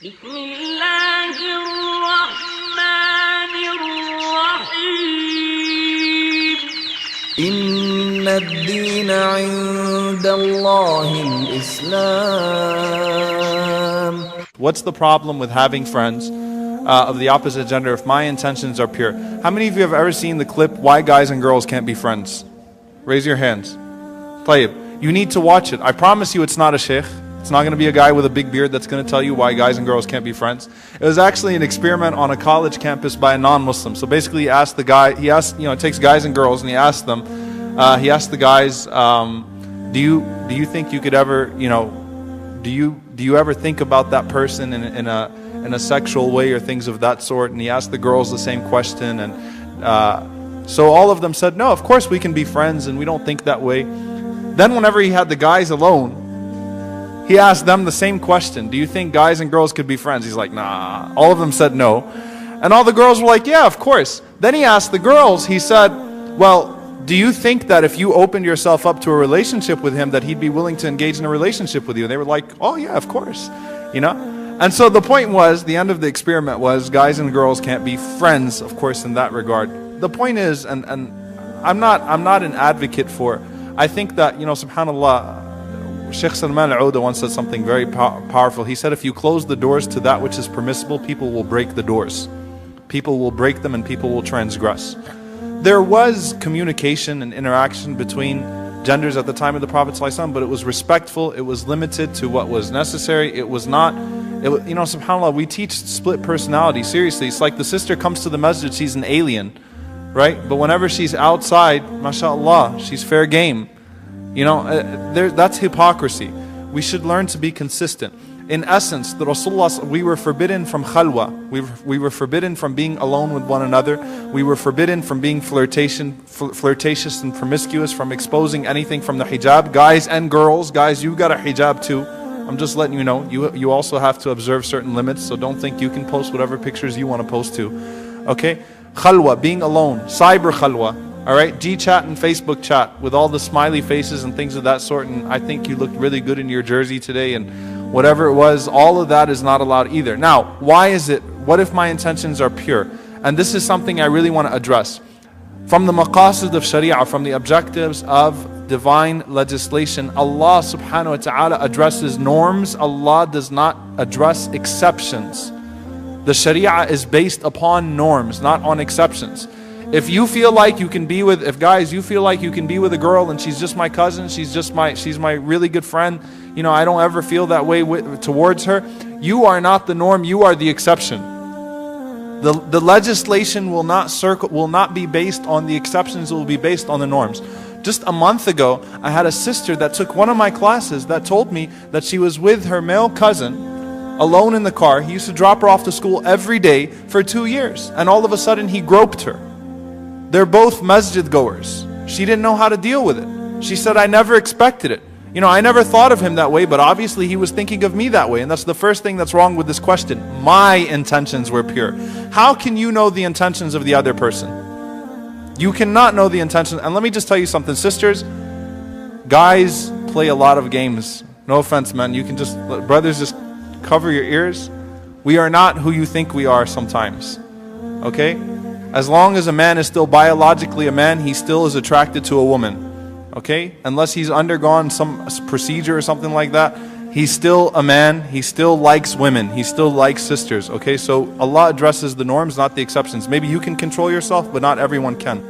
بسم الله الرحمن الرحيم إن الدين عند الله الإسلام. What's the problem with having friends of the opposite gender if my intentions are pure? How many of you have ever seen the clip, Why Guys and Girls Can't Be Friends? Raise your hands. Tayyib. You need to watch it. I promise you it's not a sheikh. It's not going to be a guy with a big beard that's going to tell you why guys and girls can't be friends. It was actually an experiment on a college campus by a non-Muslim. So basically he asked the guy, it takes guys and girls and he asked them, he asked the guys, do you think you could ever, do you ever think about that person in a sexual way or things of that sort? And he asked the girls the same question, and so all of them said, no, of course we can be friends and we don't think that way. Then whenever he had the guys alone, he asked them the same question. Do you think guys and girls could be friends? He's like, nah. All of them said no. And all the girls were like, yeah, of course. Then he asked the girls, he said, well, do you think that if you opened yourself up to a relationship with him that he'd be willing to engage in a relationship with you? And they were like, oh yeah, of course. And so the point was, the end of the experiment was, guys and girls can't be friends, of course, in that regard. The point is, and I'm not an advocate for, I think that, subhanAllah, Sheikh Salman al-Auda once said something very powerful. He said, if you close the doors to that which is permissible, people will break the doors. People will break them and people will transgress. There was communication and interaction between genders at the time of the Prophet ﷺ, but it was respectful, it was limited to what was necessary. It was not, subhanAllah, we teach split personality, seriously. It's like the sister comes to the masjid, she's an alien, right? But whenever she's outside, mashallah, she's fair game. That's hypocrisy. We should learn to be consistent. In essence, the Rasulullah, we were forbidden from khalwa. We were forbidden from being alone with one another. We were forbidden from being flirtatious and promiscuous, from exposing anything from the hijab. Guys and girls, guys, you got a hijab too. I'm just letting you know, you also have to observe certain limits, so don't think you can post whatever pictures you want to post too. Okay? Khalwa, being alone, cyber khalwa. Alright, G-chat and Facebook chat with all the smiley faces and things of that sort, and I think you looked really good in your jersey today, and whatever it was, all of that is not allowed either. Now, why is it? What if my intentions are pure? And this is something I really want to address. From the maqasid of Sharia, from the objectives of divine legislation, Allah subhanahu wa ta'ala addresses norms. Allah does not address exceptions. The Sharia is based upon norms, not on exceptions. If you feel like you can be with, you feel like you can be with a girl and she's just my cousin, she's my really good friend, I don't ever feel that way towards her, you are not the norm, you are the exception. The legislation will not be based on the exceptions, it will be based on the norms. Just a month ago, I had a sister that took one of my classes that told me that she was with her male cousin, alone in the car. He used to drop her off to school every day for 2 years, and all of a sudden he groped her. They're both masjid goers. She didn't know how to deal with it. She said, I never expected it. I never thought of him that way, but obviously he was thinking of me that way. And that's the first thing that's wrong with this question. My intentions were pure. How can you know the intentions of the other person? You cannot know the intentions. And let me just tell you something, sisters. Guys play a lot of games. No offense, man. Brothers, just cover your ears. We are not who you think we are sometimes. Okay? As long as a man is still biologically a man, he still is attracted to a woman. Okay? Unless he's undergone some procedure or something like that, he's still a man, he still likes women, he still likes sisters. Okay? So Allah addresses the norms, not the exceptions. Maybe you can control yourself, but not everyone can.